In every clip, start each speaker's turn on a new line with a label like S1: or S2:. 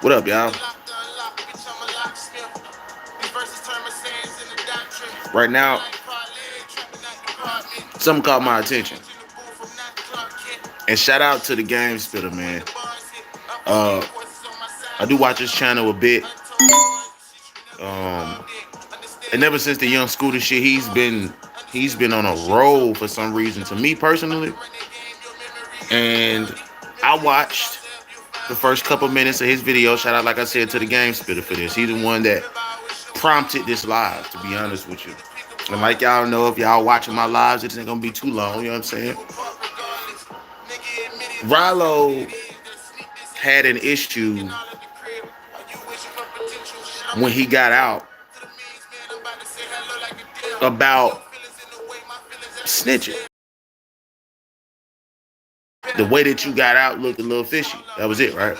S1: What up, y'all? Right now, something caught my attention. And shout out to the game spitter, man. Uh, I do watch his channel a bit. Um, and ever since the young scooter shit, he's been on a roll for some reason. To me personally, and I watched the first couple minutes of his video. Shout out, like I said, to the game spitter for this. He's the one that prompted this live, to be honest with you. And like y'all know, if y'all watching my lives, it ain't gonna be too long. You know what I'm saying? Ralo had an issue when he got out about snitching. The way that you got out looked a little fishy. That was it, right?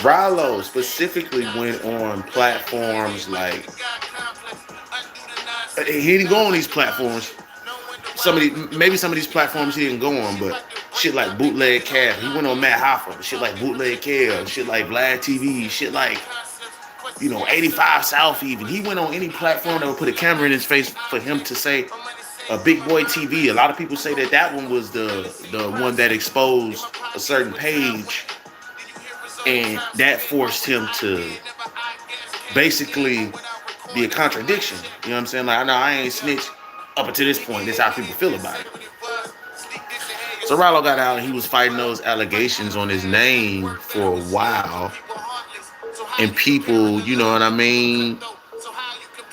S1: Ralo specifically went on platforms like he didn't go on these platforms. Maybe some of these platforms he didn't go on, but shit like Bootleg Cab. He went on Matt Hoffa. Shit like Bootleg Cab. Shit like Vlad TV. Shit like 85 South even. He went on any platform that would put a camera in his face for him to say a Big Boy TV. A lot of people say that one was the one that exposed a certain page, and that forced him to basically be a contradiction. You know what I'm saying? Like, I know I ain't snitch up until this point. This is how people feel about it. So Ralo got out and he was fighting those allegations on his name for a while. And people, you know what I mean,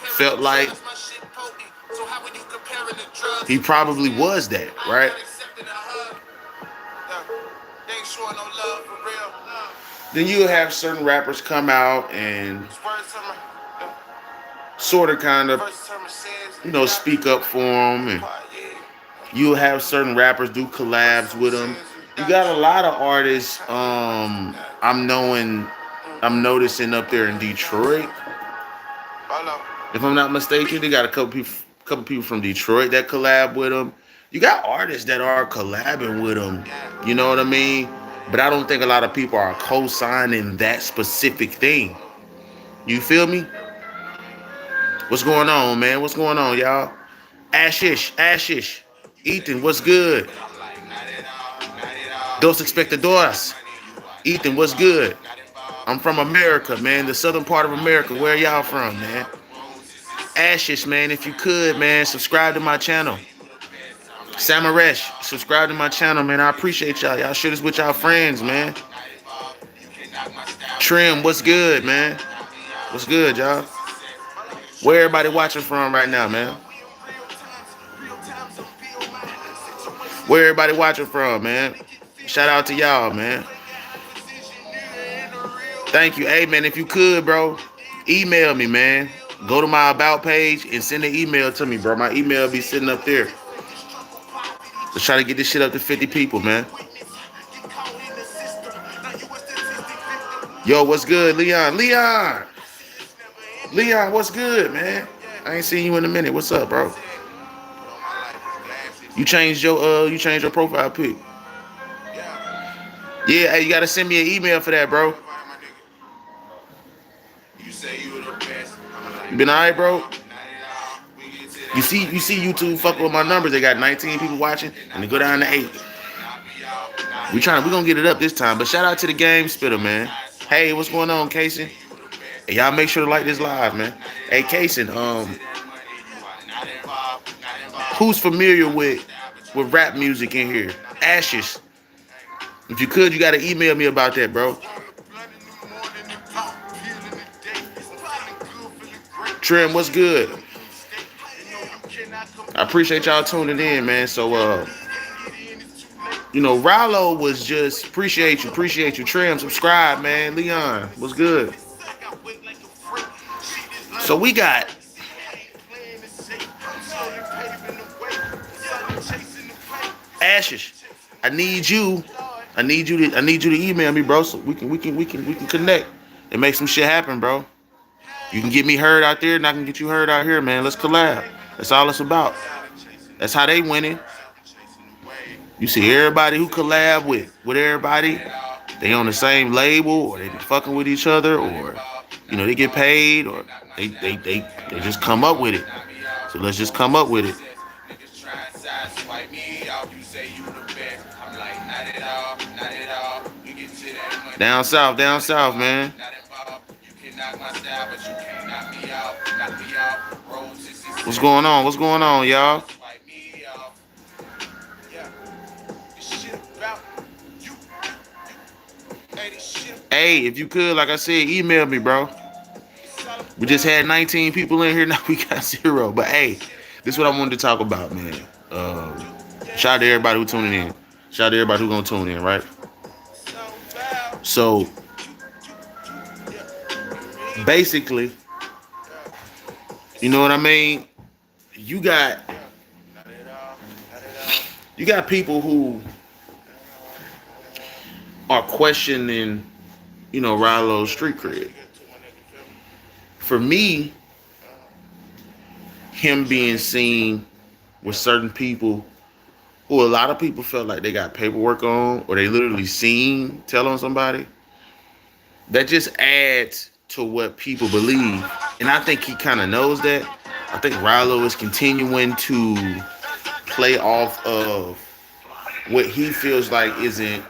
S1: felt like he probably was that, right? Then you have certain rappers come out and sort of kind of, speak up for him. And you'll have certain rappers do collabs with him. You got a lot of artists I'm noticing up there in Detroit. If I'm not mistaken, they got a couple people from Detroit that collab with him. You got artists that are collabing with him. You know what I mean? But I don't think a lot of people are co-signing that specific thing. You feel me? What's going on, man? What's going on, y'all? Ashish. Ethan, what's good? Dos expectadoras. Ethan, what's good? I'm from America, man. The southern part of America. Where y'all from, man? Ashish, man, if you could, man, subscribe to my channel. Samaresh, subscribe to my channel, man. I appreciate y'all. Y'all share this with y'all friends, man. Trim, what's good, man? What's good, y'all? Where everybody watching from right now, man? Where everybody watching from, man? Shout out to y'all, man. Thank you. Hey, man, if you could, bro, email me, man. Go to my About page and send an email to me, bro. My email be sitting up there. Let's try to get this shit up to 50 people, man. Yo, what's good, Leon? Leon, what's good, man? I ain't seen you in a minute. What's up, bro? You changed your profile pic. Yeah, hey, you gotta send me an email for that, bro. You been alright, bro? You see YouTube fucking with my numbers. They got 19 people watching, and they go down to 8. We gonna get it up this time. But shout out to the game spitter, man. Hey, what's going on, Casey? Hey, y'all make sure to like this live, man. Hey, Casey, who's familiar with rap music in here? Ashes. If you could, you gotta email me about that, bro. Trim, what's good? I appreciate y'all tuning in, man. So, Ralo was just appreciate you. Trim, subscribe, man. Leon, what's good? So we got Ashes. I need you to email me, bro, so we can connect and make some shit happen, bro. You can get me heard out there, and I can get you heard out here, man. Let's collab. That's all it's about. That's how they winning. You see everybody who collab with everybody, they on the same label, or they be fucking with each other, or they get paid, or they just come up with it. So let's just come up with it. Down south, man. What's going on? What's going on, y'all? Hey, if you could, like I said, email me, bro. We just had 19 people in here, now we got 0. But hey, this is what I wanted to talk about, man. Shout out to everybody who tuning in. Shout out to everybody who gonna tune in, right? So basically, you know what I mean? You got people who are questioning, Ralo's street cred. For me, him being seen with certain people who a lot of people felt like they got paperwork on, or they literally seen tell on somebody, that just adds to what people believe. And I think he kind of knows that. I think Ralo is continuing to play off of what he feels like isn't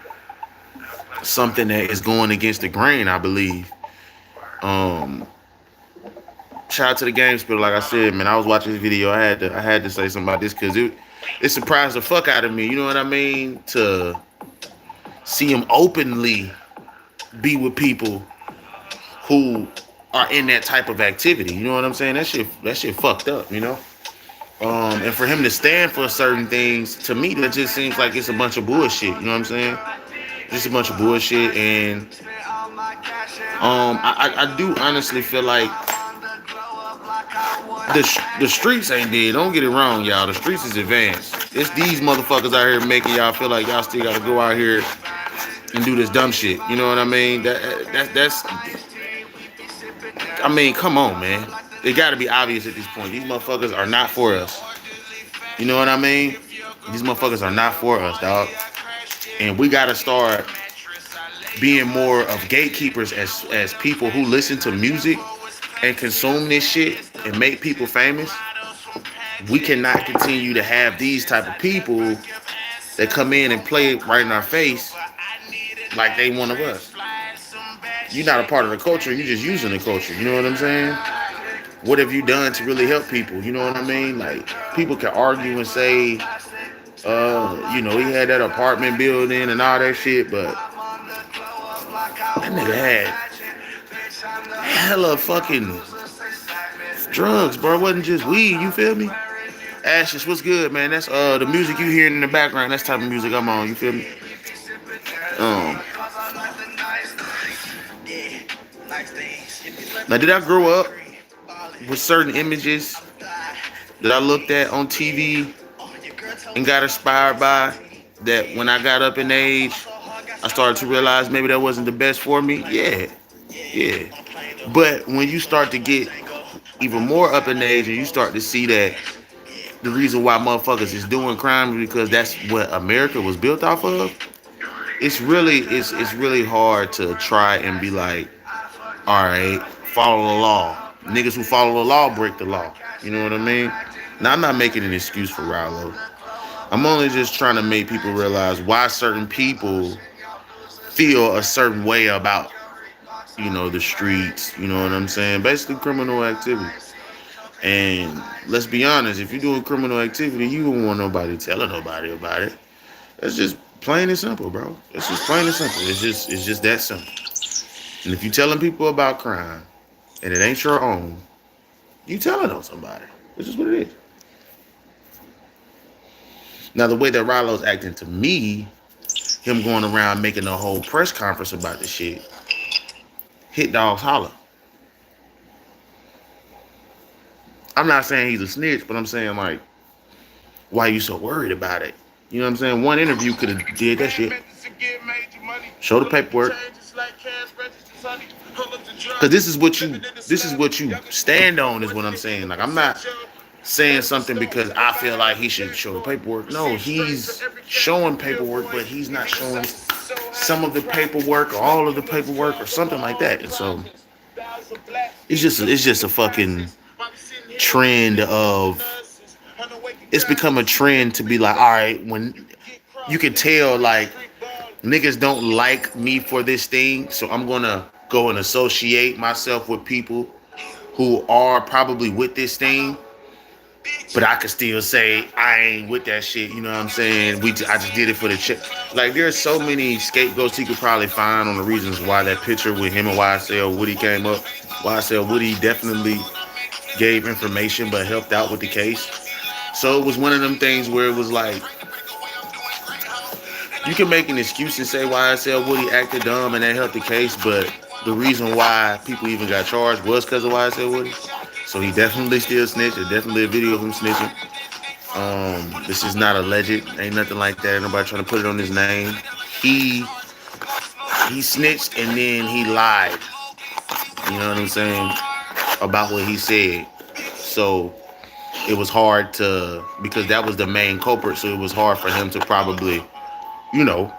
S1: something that is going against the grain, I believe. Um, Shout out to the game spitter. Like I said, man, I was watching this video. I had to say something about this because it surprised the fuck out of me. You know what I mean? To see him openly be with people who are in that type of activity. You know what I'm saying? That shit fucked up. And for him to stand for certain things, to me, that just seems like it's a bunch of bullshit. You know what I'm saying? Just a bunch of bullshit. And I do honestly feel like the streets ain't dead. Don't get it wrong, y'all. The streets is advanced. It's these motherfuckers out here making y'all feel like y'all still gotta go out here and do this dumb shit. You know what I mean? That's. I mean, come on, man. It gotta be obvious at this point. These motherfuckers are not for us. You know what I mean? These motherfuckers are not for us, dog. And we gotta start being more of gatekeepers as people who listen to music and consume this shit and make people famous. We cannot continue to have these type of people that come in and play right in our face like they one of us. You're not a part of the culture. You're just using the culture. You know what I'm saying? What have you done to really help people? You know what I mean? Like, people can argue and say, he had that apartment building and all that shit, but that nigga had hella fucking drugs, bro. It wasn't just weed, you feel me? Ashes, what's good, man? That's the music you hearing in the background. That's the type of music I'm on, you feel me? Now, did I grow up with certain images that I looked at on TV and got inspired by, that when I got up in age, I started to realize maybe that wasn't the best for me? Yeah. But when you start to get even more up in age and you start to see that the reason why motherfuckers is doing crime is because that's what America was built off of, it's really hard to try and be like, all right, follow the law. Niggas who follow the law break the law. You know what I mean? Now, I'm not making an excuse for Ralo. I'm only just trying to make people realize why certain people feel a certain way about, the streets. You know what I'm saying? Basically, criminal activity. And let's be honest, if you're doing criminal activity, you don't want nobody telling nobody about it. That's just plain and simple, bro. It's just plain and simple. It's just that simple. And if you're telling people about crime and it ain't your own, you telling on somebody. It's just what it is. Now, the way that Ralo's acting to me, him going around making a whole press conference about this shit, hit dogs holler. I'm not saying he's a snitch, but I'm saying, like, why are you so worried about it? You know what I'm saying? One interview could have did that shit. Show the paperwork. Because this is what you stand on, is what I'm saying. Like, I'm not saying something because I feel like he should show the paperwork. No, he's showing paperwork, but he's not showing some of the paperwork or all of the paperwork or something like that. And so it's just a fucking trend of it's become a trend to be like, all right, when you can tell like niggas don't like me for this thing, so I'm gonna go and associate myself with people who are probably with this thing, but I could still say I ain't with that shit. You know what I'm saying? I just did it for the check. Like there's so many scapegoats he could probably find on the reasons why that picture with him and YSL Woody came up. YSL Woody definitely gave information but helped out with the case. So it was one of them things where it was like you can make an excuse and say YSL Woody acted dumb and that helped the case, but the reason why people even got charged was because of YSL Woody. So he definitely still snitched. There's definitely a video of him snitching. This is not alleged. Ain't nothing like that. Ain't nobody trying to put it on his name. He he snitched and then he lied. You know what I'm saying? About what he said. So it was hard to because that was the main culprit. So it was hard for him to probably, you know,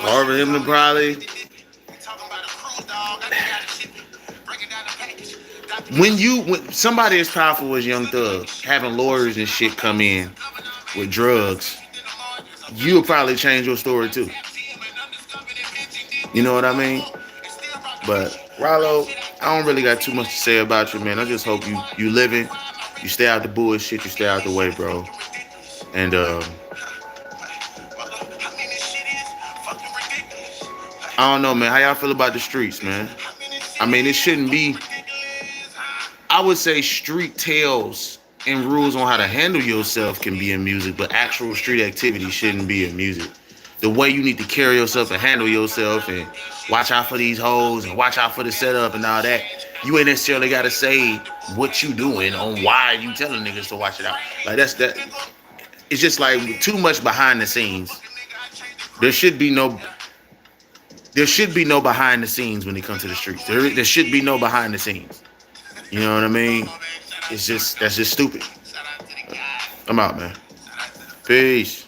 S1: hard for him to probably when somebody as powerful as Young Thug having lawyers and shit come in with drugs, you'll probably change your story too. You know what I mean? But Ralo, I don't really got too much to say about you, man. I just hope you living, you stay out the bullshit, you stay out the way, bro. And I don't know, man. How y'all feel about the streets, man? I mean, it shouldn't be. I would say street tales and rules on how to handle yourself can be in music, but actual street activity shouldn't be in music. The way you need to carry yourself and handle yourself and watch out for these hoes and watch out for the setup and all that. You ain't necessarily gotta say what you doing on why you telling niggas to watch it out. Like that's that. It's just like too much behind the scenes. There should be no. There should be no behind the scenes when it comes to the streets. There should be no behind the scenes. You know what I mean? It's just that's just stupid. I'm out, man. Peace.